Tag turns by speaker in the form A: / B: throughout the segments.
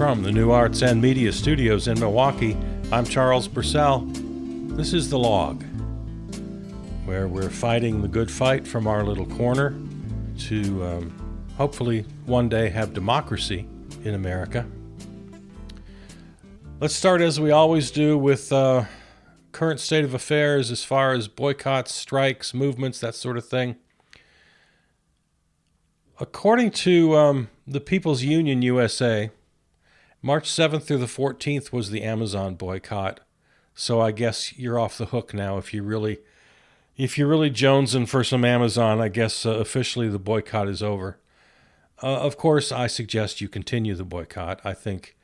A: From the New Arts and Media Studios in Milwaukee, I'm Charles Purcell. This is The Log, where we're fighting the good fight from our little corner to hopefully one day have democracy in America. Let's start, as we always do, with current state of affairs as far as boycotts, strikes, movements, that sort of thing. According to the People's Union USA, March 7th through the 14th was the Amazon boycott. So I guess you're off the hook now if you're really jonesing for some Amazon. I guess officially the boycott is over. Of course, I suggest you continue the boycott. I think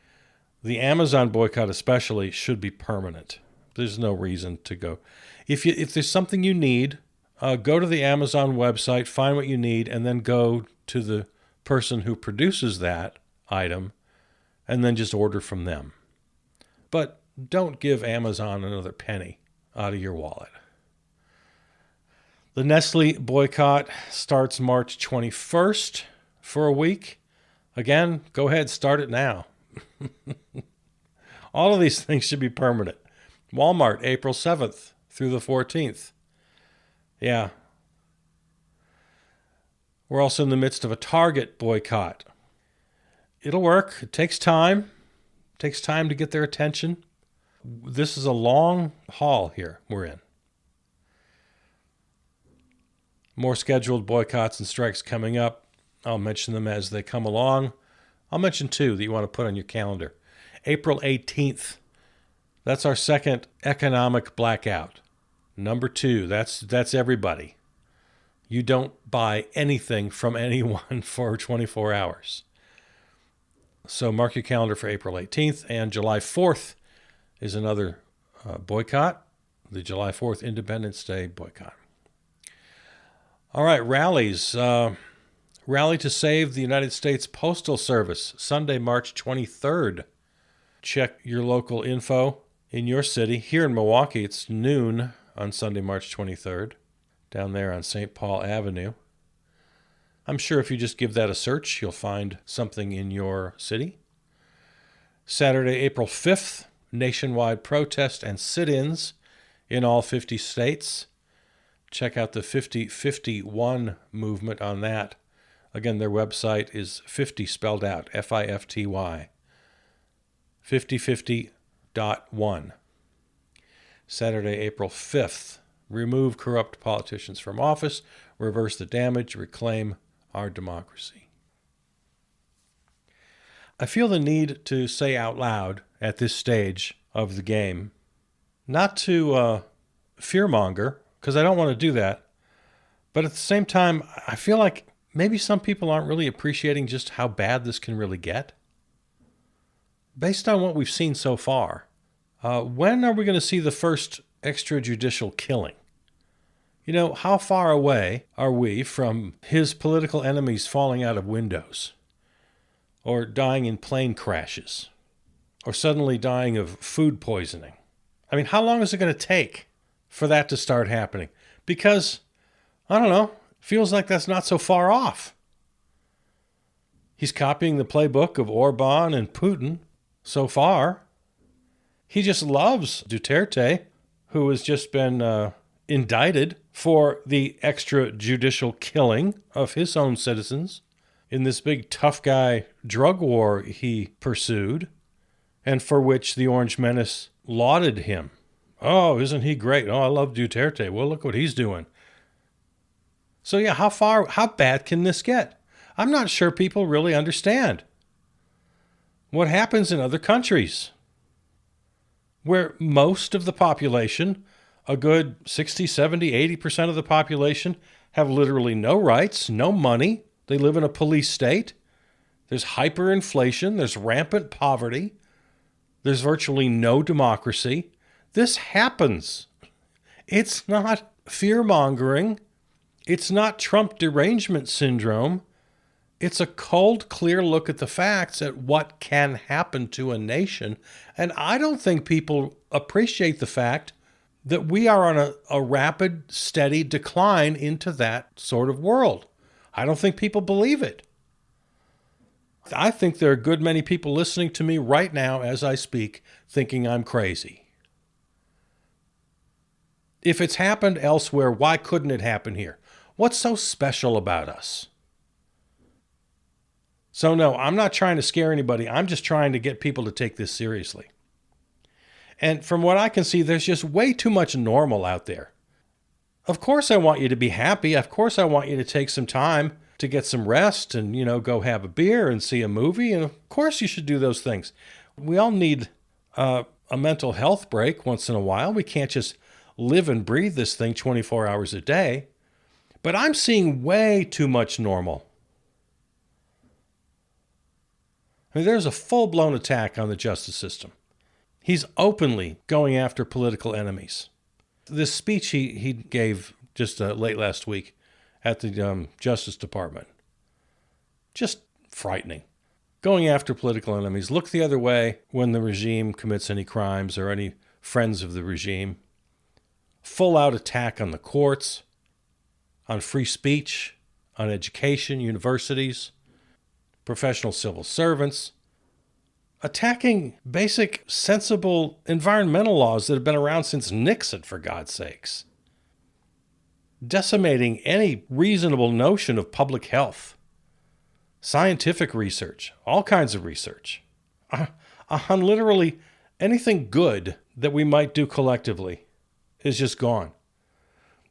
A: the Amazon boycott especially should be permanent. There's no reason to go. If there's something you need, go to the Amazon website, find what you need, and then go to the person who produces that item and then just order from them. But don't give Amazon another penny out of your wallet. The Nestle boycott starts March 21st for a week. Again, go ahead, start it now. All of these things should be permanent. Walmart, April 7th through the 14th. Yeah. We're also in the midst of a Target boycott. It'll work. It takes time. It takes time to get their attention. This is a long haul here we're in. More scheduled boycotts and strikes coming up. I'll mention them as they come along. I'll mention two that you want to put on your calendar. April 18th. That's our second economic blackout. Number 2, that's everybody. You don't buy anything from anyone for 24 hours. So mark your calendar for April 18th, and July 4th is another boycott, the July 4th Independence Day boycott. All right, rallies. Rally to Save the United States Postal Service, Sunday, March 23rd. Check your local info in your city. Here in Milwaukee, it's noon on Sunday, March 23rd, down there on St. Paul Avenue. I'm sure if you just give that a search, you'll find something in your city. Saturday, April 5th, nationwide protest and sit-ins in all 50 states. Check out the 5051 movement on that. Again, their website is 50 spelled out, F-I-F-T-Y. 5050.1. Saturday, April 5th. Remove corrupt politicians from office, reverse the damage, reclaim our democracy. I feel the need to say out loud at this stage of the game, not to fearmonger, because I don't want to do that, but at the same time, I feel like maybe some people aren't really appreciating just how bad this can really get. Based on what we've seen so far, when are we going to see the first extrajudicial killing? You know, how far away are we from his political enemies falling out of windows, or dying in plane crashes, or suddenly dying of food poisoning? I mean, how long is it going to take for that to start happening? Because, I don't know, feels like that's not so far off. He's copying the playbook of Orban and Putin so far. He just loves Duterte, who has just been indicted for the extrajudicial killing of his own citizens in this big tough guy drug war he pursued, and for which the Orange Menace lauded him. Oh, isn't he great? Oh, I love Duterte. Well, look what he's doing. So yeah, how bad can this get? I'm not sure people really understand what happens in other countries where most of the population, a good 60, 70, 80% of the population, have literally no rights, no money. They live in a police state. There's hyperinflation. There's rampant poverty. There's virtually no democracy. This happens. It's not fear-mongering. It's not Trump derangement syndrome. It's a cold, clear look at the facts at what can happen to a nation. And I don't think people appreciate the fact that we are on a rapid, steady decline into that sort of world. I don't think people believe it. I think there are a good many people listening to me right now as I speak thinking I'm crazy. If it's happened elsewhere, why couldn't it happen here? What's so special about us? So no, I'm not trying to scare anybody. I'm just trying to get people to take this seriously. And from what I can see, there's just way too much normal out there. Of course I want you to be happy. Of course I want you to take some time to get some rest and, go have a beer and see a movie. And of course you should do those things. We all need a mental health break once in a while. We can't just live and breathe this thing 24 hours a day. But I'm seeing way too much normal. I mean, there's a full-blown attack on the justice system. He's openly going after political enemies. This speech he gave just late last week at the Justice Department, just frightening. Going after political enemies. Look the other way when the regime commits any crimes or any friends of the regime. Full-out attack on the courts, on free speech, on education, universities, professional civil servants, attacking basic, sensible environmental laws that have been around since Nixon, for God's sakes. Decimating any reasonable notion of public health, scientific research, all kinds of research, on literally anything good that we might do collectively is just gone.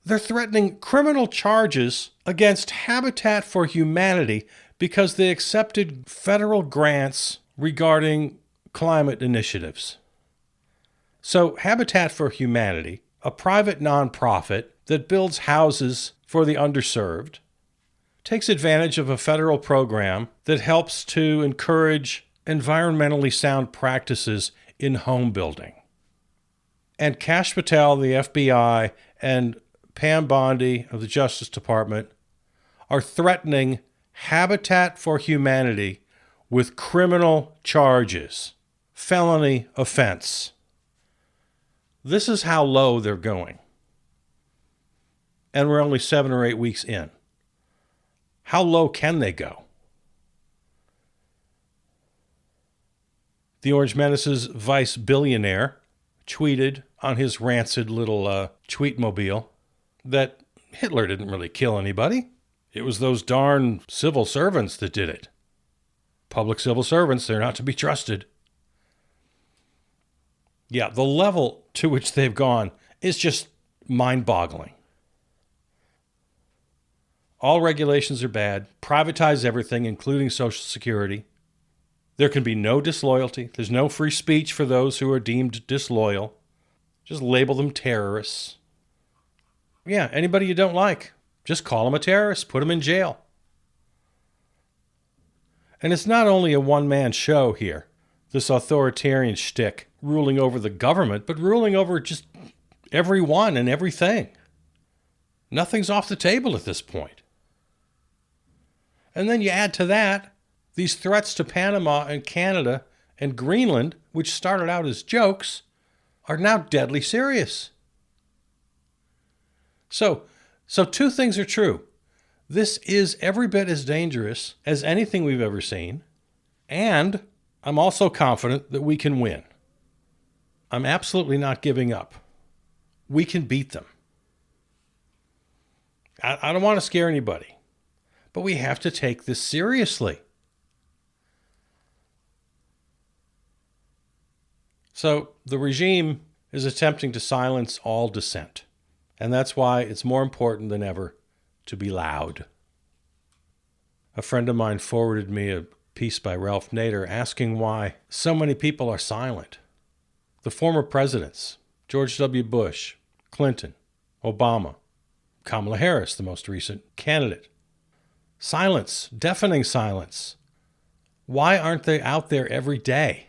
A: They're threatening criminal charges against Habitat for Humanity because they accepted federal grants regarding climate initiatives. So Habitat for Humanity, a private nonprofit that builds houses for the underserved, takes advantage of a federal program that helps to encourage environmentally sound practices in home building. And Kash Patel, the FBI, and Pam Bondi of the Justice Department are threatening Habitat for Humanity with criminal charges, felony offense. This is how low they're going. And we're only 7 or 8 weeks in. How low can they go? The Orange Menace's vice billionaire tweeted on his rancid little tweetmobile that Hitler didn't really kill anybody. It was those darn civil servants that did it. Public civil servants, they're not to be trusted. Yeah, the level to which they've gone is just mind-boggling. All regulations are bad. Privatize everything, including Social Security. There can be no disloyalty. There's no free speech for those who are deemed disloyal. Just label them terrorists. Yeah, anybody you don't like, just call them a terrorist, put them in jail. And it's not only a one-man show here, this authoritarian shtick ruling over the government, but ruling over just everyone and everything. Nothing's off the table at this point. And then you add to that these threats to Panama and Canada and Greenland, which started out as jokes, are now deadly serious. So two things are true. This is every bit as dangerous as anything we've ever seen, and I'm also confident that we can win. I'm absolutely not giving up. We can beat them. I don't want to scare anybody, but we have to take this seriously. So the regime is attempting to silence all dissent, and that's why it's more important than ever to be loud. A friend of mine forwarded me a piece by Ralph Nader asking why so many people are silent. The former presidents, George W. Bush, Clinton, Obama, Kamala Harris, the most recent candidate. Silence, deafening silence. Why aren't they out there every day?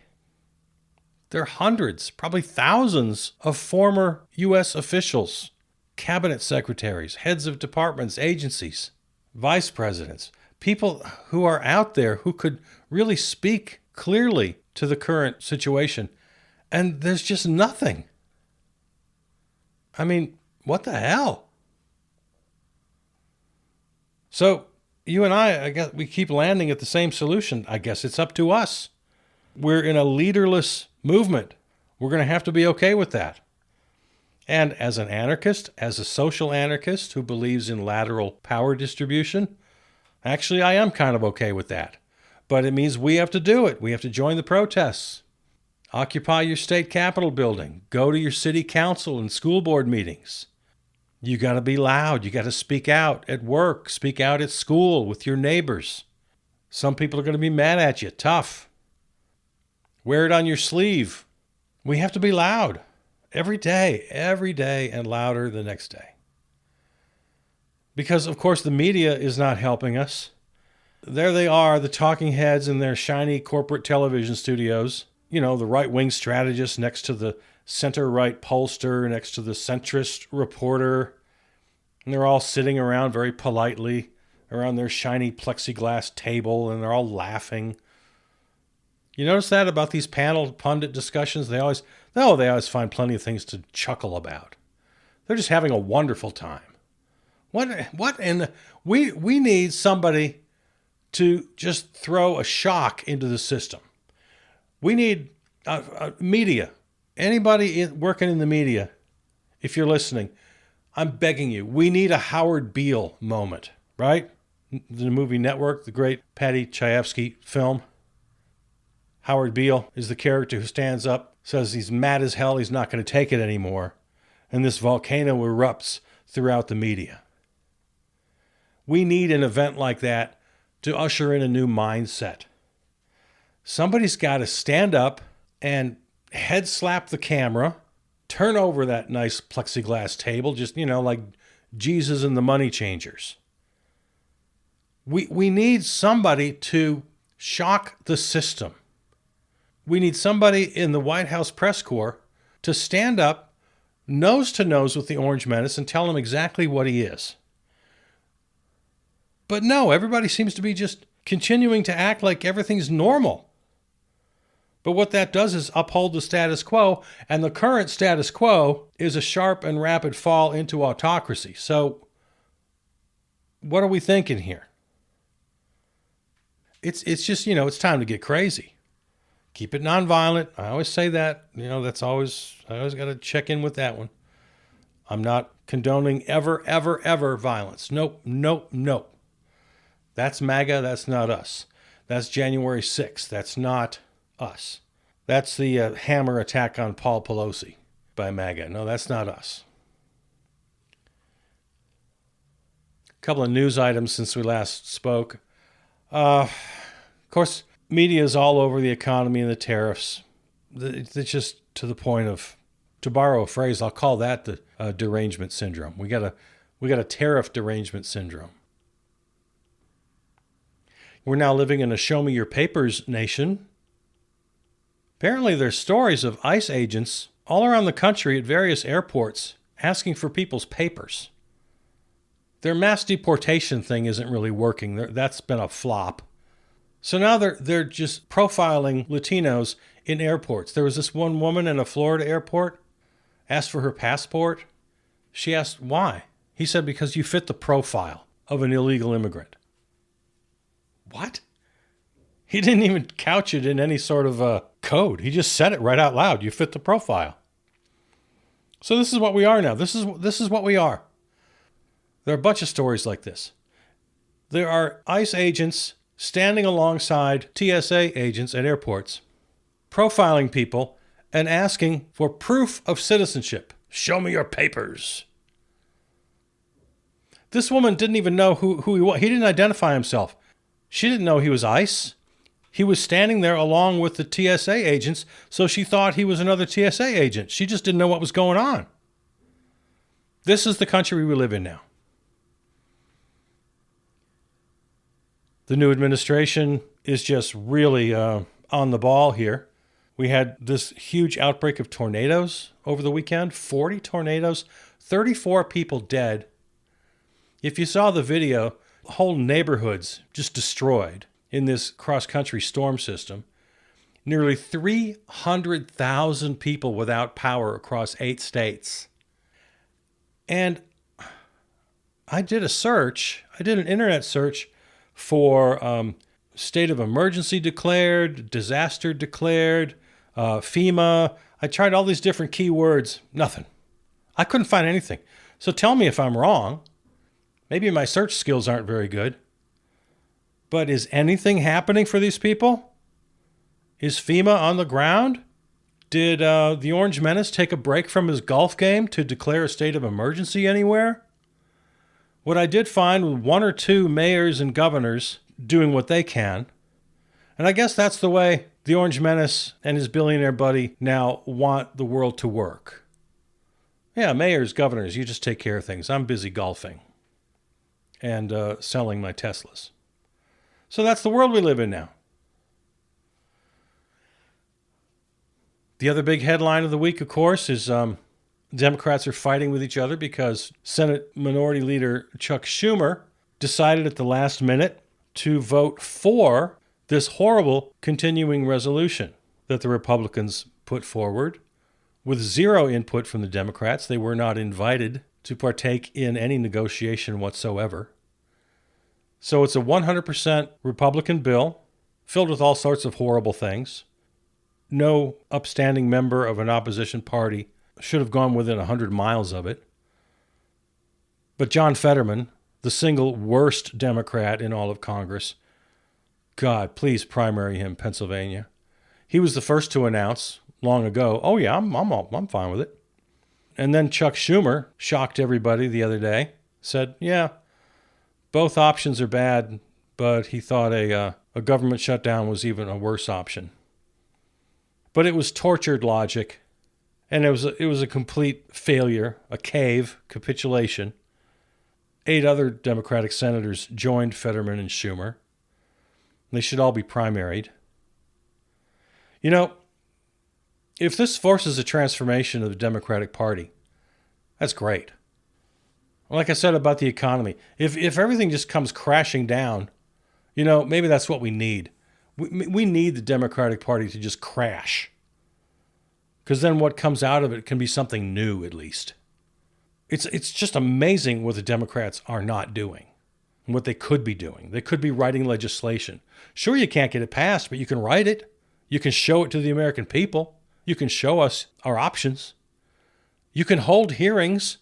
A: There are hundreds, probably thousands of former U.S. officials, cabinet secretaries, heads of departments, agencies, vice presidents, people who are out there who could really speak clearly to the current situation. And there's just nothing. I mean, what the hell? So, you and I guess we keep landing at the same solution. I guess it's up to us. We're in a leaderless movement. We're going to have to be okay with that. And as an anarchist, as a social anarchist who believes in lateral power distribution, actually I am kind of okay with that. But it means we have to do it. We have to join the protests. Occupy your state capitol building. Go to your city council and school board meetings. You got to be loud. You got to speak out at work, speak out at school with your neighbors. Some people are going to be mad at you. Tough. Wear it on your sleeve. We have to be loud every day, and louder the next day. Because, of course, the media is not helping us. There they are, the talking heads in their shiny corporate television studios. You know, the right-wing strategist next to the center-right pollster, next to the centrist reporter. And they're all sitting around very politely around their shiny plexiglass table, and they're all laughing. You notice that about these panel pundit discussions? They always find plenty of things to chuckle about. They're just having a wonderful time. We need somebody to just throw a shock into the system. We need media. Anybody working in the media, if you're listening, I'm begging you, we need a Howard Beale moment, right? The movie Network, the great Paddy Chayefsky film. Howard Beale is the character who stands up, says he's mad as hell, he's not going to take it anymore, and this volcano erupts throughout the media. We need an event like that to usher in a new mindset. Somebody's got to stand up and head slap the camera, turn over that nice plexiglass table, just, like Jesus and the Money Changers. We need somebody to shock the system. We need somebody in the White House press corps to stand up nose to nose with the Orange Menace and tell him exactly what he is. But no, everybody seems to be just continuing to act like everything's normal. But what that does is uphold the status quo, and the current status quo is a sharp and rapid fall into autocracy. So what are we thinking here? It's just, it's time to get crazy. Keep it nonviolent. I always say that. I always got to check in with that one. I'm not condoning ever violence. Nope. That's MAGA. That's not us. That's January 6th. That's not us. That's the hammer attack on Paul Pelosi by MAGA. No, that's not us. A couple of news items since we last spoke. Of course, media is all over the economy and the tariffs. It's just to the point of, to borrow a phrase, I'll call that the derangement syndrome. We got a tariff derangement syndrome. We're now living in a show me your papers nation. Apparently there's stories of ICE agents all around the country at various airports asking for people's papers. Their mass deportation thing isn't really working. That's been a flop. So now they're just profiling Latinos in airports. There was this one woman in a Florida airport, asked for her passport. She asked why. He said, because you fit the profile of an illegal immigrant. What? He didn't even couch it in any sort of code. He just said it right out loud. You fit the profile. So this is what we are now. This is what we are. There are a bunch of stories like this. There are ICE agents standing alongside TSA agents at airports, profiling people and asking for proof of citizenship. Show me your papers. This woman didn't even know who he was. He didn't identify himself. She didn't know he was ICE. He was standing there along with the TSA agents, so she thought he was another TSA agent. She just didn't know what was going on. This is the country we live in now. The new administration is just really on the ball here. We had this huge outbreak of tornadoes over the weekend, 40 tornadoes, 34 people dead. If you saw the video, whole neighborhoods just destroyed in this cross-country storm system. Nearly 300,000 people without power across 8 states. And I did an internet search for state of emergency declared, disaster declared, FEMA. I tried all these different keywords. Nothing. I couldn't find anything. So tell me if I'm wrong. Maybe my search skills aren't very good. But is anything happening for these people? Is FEMA on the ground? Did the Orange Menace take a break from his golf game to declare a state of emergency anywhere? What I did find was 1 or 2 mayors and governors doing what they can. And I guess that's the way the Orange Menace and his billionaire buddy now want the world to work. Yeah, mayors, governors, you just take care of things. I'm busy golfing and selling my Teslas. So that's the world we live in now. The other big headline of the week, of course, is Democrats are fighting with each other because Senate Minority Leader Chuck Schumer decided at the last minute to vote for this horrible continuing resolution that the Republicans put forward with zero input from the Democrats. They were not invited to partake in any negotiation whatsoever. So it's a 100% Republican bill filled with all sorts of horrible things. No upstanding member of an opposition party should have gone within 100 miles of it. But John Fetterman, the single worst Democrat in all of Congress, God, please primary him, Pennsylvania. He was the first to announce long ago, oh yeah, I'm fine with it. And then Chuck Schumer shocked everybody the other day, said, yeah, both options are bad, but he thought a government shutdown was even a worse option. But it was tortured logic, and it was a complete failure, a capitulation. 8 other Democratic senators joined Fetterman and Schumer. They should all be primaried. You know, if this forces a transformation of the Democratic Party, that's great. Like I said about the economy, if everything just comes crashing down, you know, maybe that's what we need. We need the Democratic Party to just crash. Because then what comes out of it can be something new, at least. It's just amazing what the Democrats are not doing and what they could be doing. They could be writing legislation. Sure, you can't get it passed, but you can write it. You can show it to the American people. You can show us our options. You can hold hearings.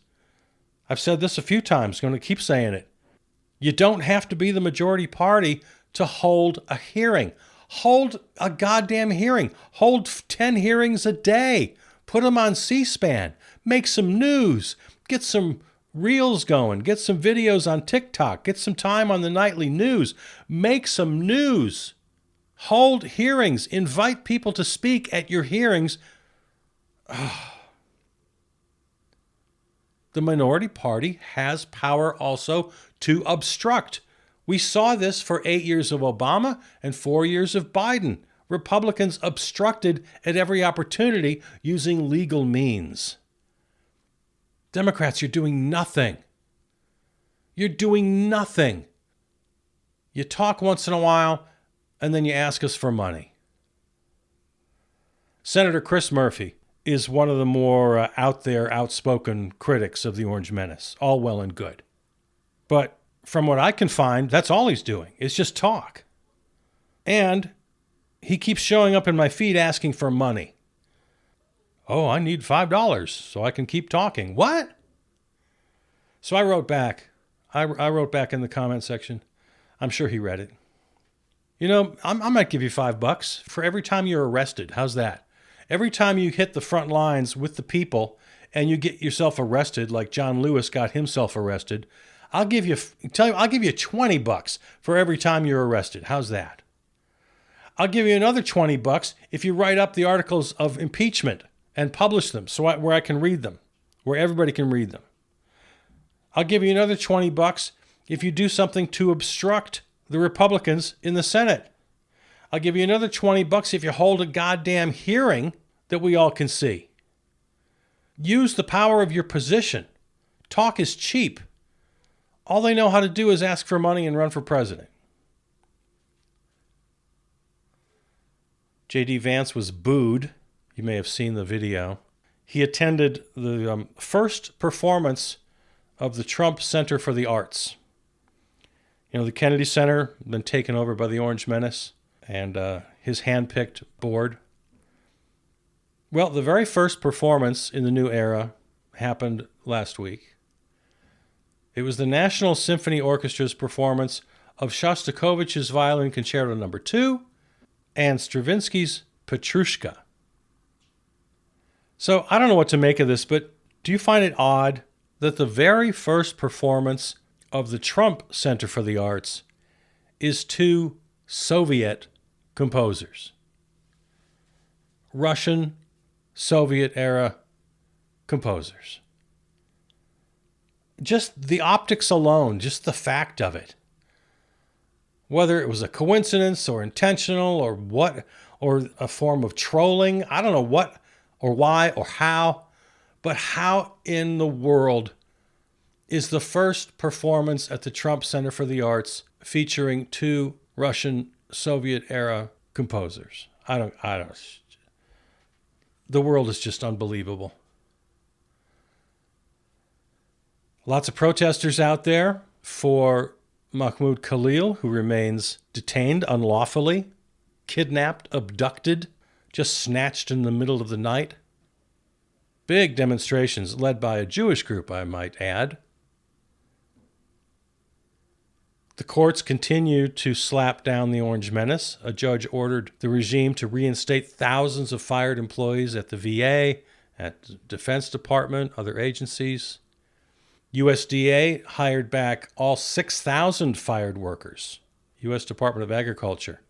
A: I've said this a few times, going to keep saying it. You don't have to be the majority party to hold a hearing. Hold a goddamn hearing. Hold 10 hearings a day. Put them on C-SPAN. Make some news. Get some reels going. Get some videos on TikTok. Get some time on the nightly news. Make some news. Hold hearings. Invite people to speak at your hearings. The minority party has power also to obstruct. We saw this for 8 years of Obama and 4 years of Biden. Republicans obstructed at every opportunity using legal means. Democrats, you're doing nothing. You're doing nothing. You talk once in a while, and then you ask us for money. Senator Chris Murphy is one of the more out there, outspoken critics of the Orange Menace. All well and good. But from what I can find, that's all he's doing. It's just talk. And he keeps showing up in my feed asking for money. Oh, I need $5 so I can keep talking. What? So I wrote back. I wrote back in the comment section. I'm sure he read it. You know, I might give you $5 for every time you're arrested. How's that? Every time you hit the front lines with the people and you get yourself arrested, like John Lewis got himself arrested, I'll give you $20 for every time you're arrested. How's that? I'll give you another $20 if you write up the articles of impeachment and publish them where I can read them, where everybody can read them. I'll give you another $20 if you do something to obstruct the Republicans in the Senate. I'll give you another $20 if you hold a goddamn hearing that we all can see. Use the power of your position. Talk is cheap. All they know how to do is ask for money and run for president. J.D. Vance was booed. You may have seen the video. He attended the first performance of the Trump Center for the Arts. The Kennedy Center been taken over by the Orange Menace and his hand-picked board. Well, the very first performance in the new era happened last week. It was the National Symphony Orchestra's performance of Shostakovich's Violin Concerto No. 2 and Stravinsky's Petrushka. So I don't know what to make of this, but do you find it odd that the very first performance of the Trump Center for the Arts is two Soviet composers? Russian, Soviet-era composers. Just the optics alone, just the fact of it. Whether it was a coincidence or intentional or what, or a form of trolling, I don't know what or why or how, but how in the world is the first performance at the Trump Center for the Arts featuring two Russian Soviet-era composers? I don't. The world is just unbelievable. Lots of protesters out there for Mahmoud Khalil, who remains detained unlawfully, kidnapped, abducted, just snatched in the middle of the night. Big demonstrations led by a Jewish group, I might add. The courts continue to slap down the Orange Menace. A judge ordered the regime to reinstate thousands of fired employees at the VA, at the Defense Department, other agencies. USDA hired back all 6,000 fired workers. U.S. Department of Agriculture.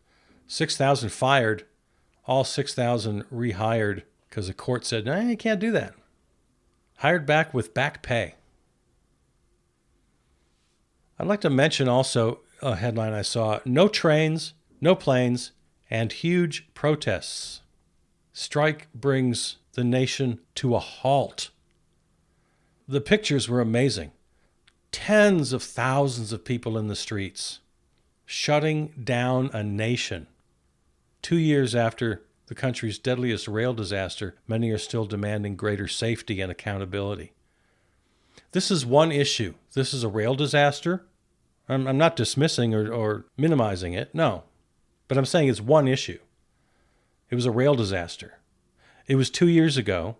A: 6,000 fired, all 6,000 rehired because the court said, no, you can't do that. Hired back with back pay. I'd like to mention also a headline I saw: no trains, no planes, and huge protests. Strike brings the nation to a halt. The pictures were amazing. Tens of thousands of people in the streets, shutting down a nation. 2 years after the country's deadliest rail disaster, many are still demanding greater safety and accountability. This is one issue. This is a rail disaster. I'm not dismissing or minimizing it, no. But I'm saying it's one issue. It was a rail disaster. It was 2 years ago.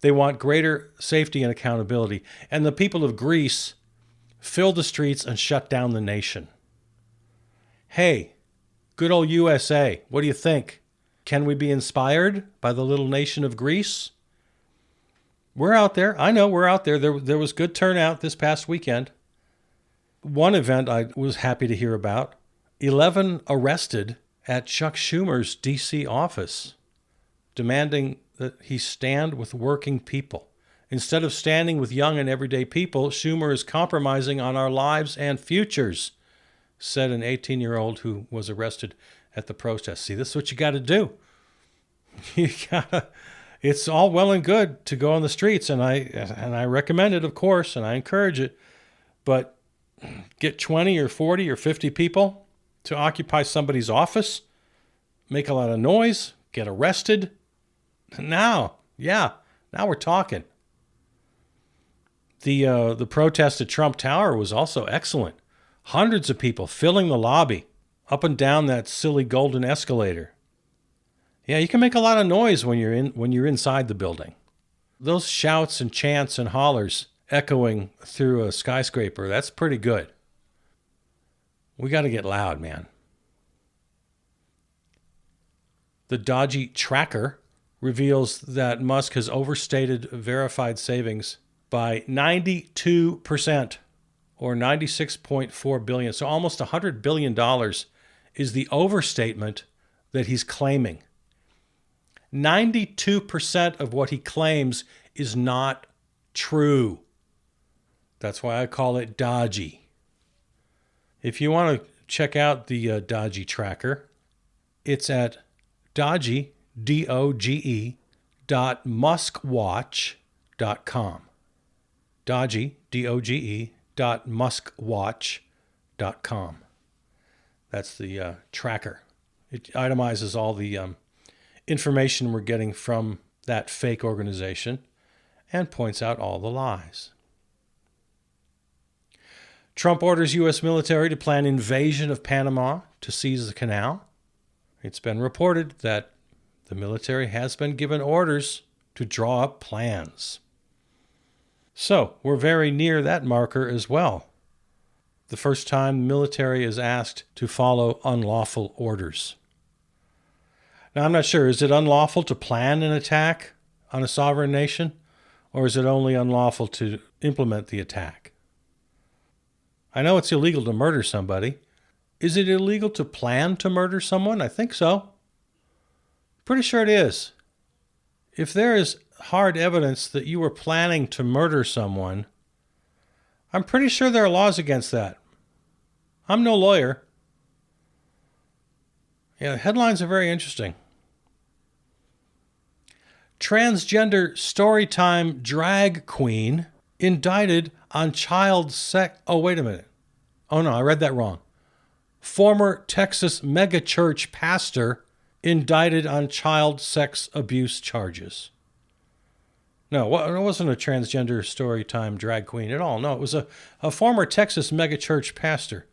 A: They want greater safety and accountability. And the people of Greece filled the streets and shut down the nation. Hey, good old USA, what do you think? Can we be inspired by the little nation of Greece? We're out there. I know we're out there. There was good turnout this past weekend. One event I was happy to hear about: 11 arrested at Chuck Schumer's D.C. office, demanding that he stand with working people. Instead of standing with young and everyday people, Schumer is compromising on our lives and futures, said an 18-year-old who was arrested at the protest. See, this is what you got to do. It's all well and good to go on the streets, and I recommend it, of course, and I encourage it, but get 20 or 40 or 50 people to occupy somebody's office, make a lot of noise, get arrested. Now we're talking. The protest at Trump Tower was also excellent. Hundreds of people filling the lobby, up and down that silly golden escalator. Yeah, you can make a lot of noise when you're inside the building. Those shouts and chants and hollers echoing through a skyscraper, that's pretty good. We got to get loud, man. The dodgy tracker reveals that Musk has overstated verified savings by 92%, or $96.4 billion. So almost $100 billion is the overstatement that he's claiming. 92% of what he claims is not true. That's why I call it dodgy. If you want to check out the dodgy tracker, it's at dodgy, D-O-G-E, .muskwatch.com. Dodgy, D-O-G-E, .muskwatch.com. That's the tracker. It itemizes all the information we're getting from that fake organization and points out all the lies. Trump orders U.S. military to plan invasion of Panama to seize the canal. It's been reported that the military has been given orders to draw up plans. So, we're very near that marker as well. The first time the military is asked to follow unlawful orders. Now, I'm not sure, is it unlawful to plan an attack on a sovereign nation, or is it only unlawful to implement the attack? I know it's illegal to murder somebody. Is it illegal to plan to murder someone? I think so. Pretty sure it is. If there is hard evidence that you were planning to murder someone, I'm pretty sure there are laws against that. I'm no lawyer. Yeah, headlines are very interesting. Transgender storytime drag queen indicted on child sex. Oh, wait a minute. Oh, no, I read that wrong. Former Texas megachurch pastor indicted on child sex abuse charges. No, it wasn't a transgender storytime drag queen at all. No, it was a former Texas megachurch pastor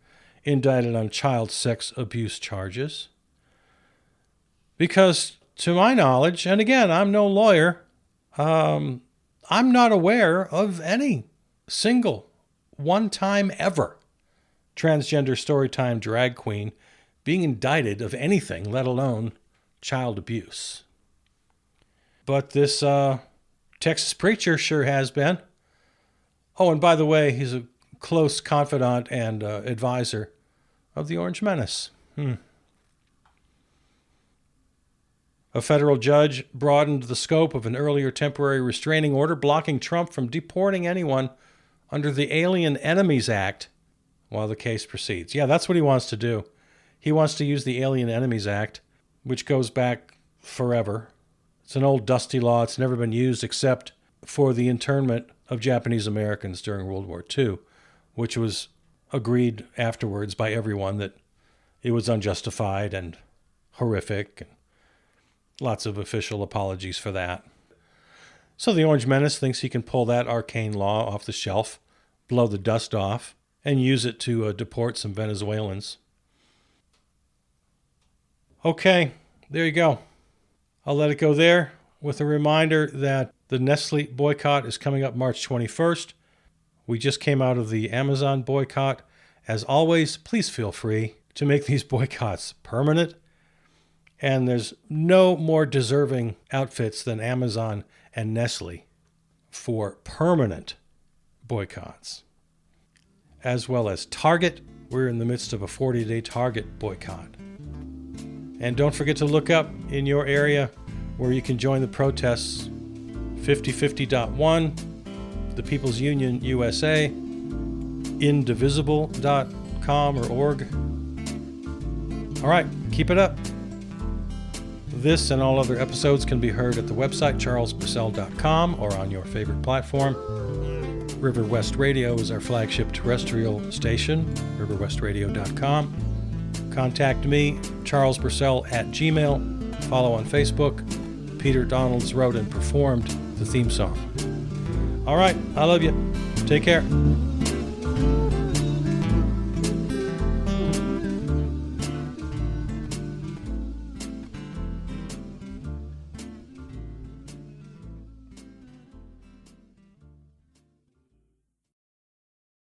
A: indicted on child sex abuse charges. Because, to my knowledge, and again, I'm no lawyer, I'm not aware of any single one-time ever transgender storytime drag queen being indicted of anything, let alone child abuse. But this Texas preacher sure has been. Oh, and by the way, he's a close confidant and advisor of the Orange Menace. A federal judge broadened the scope of an earlier temporary restraining order blocking Trump from deporting anyone under the Alien Enemies Act while the case proceeds. Yeah, that's what he wants to do. He wants to use the Alien Enemies Act, which goes back forever. It's an old dusty law. It's never been used except for the internment of Japanese Americans during World War II, which was agreed afterwards by everyone that it was unjustified and horrific, and lots of official apologies for that. So the Orange Menace thinks he can pull that arcane law off the shelf, blow the dust off, and use it to deport some Venezuelans. Okay, there you go. I'll let it go there with a reminder that the Nestle boycott is coming up March 21st. We just came out of the Amazon boycott. As always, please feel free to make these boycotts permanent. And there's no more deserving outfits than Amazon and Nestle for permanent boycotts. As well as Target. We're in the midst of a 40-day Target boycott. And don't forget to look up in your area where you can join the protests. 5050.1, the People's Union USA, indivisible.com or org. All right, keep it up. This and all other episodes can be heard at the website charlespurcell.com or on your favorite platform. River West Radio is our flagship terrestrial station, riverwestradio.com. Contact me, Charles Purcell at Gmail. Follow on Facebook. Peter Donalds wrote and performed the theme song. All right, I love you. Take care.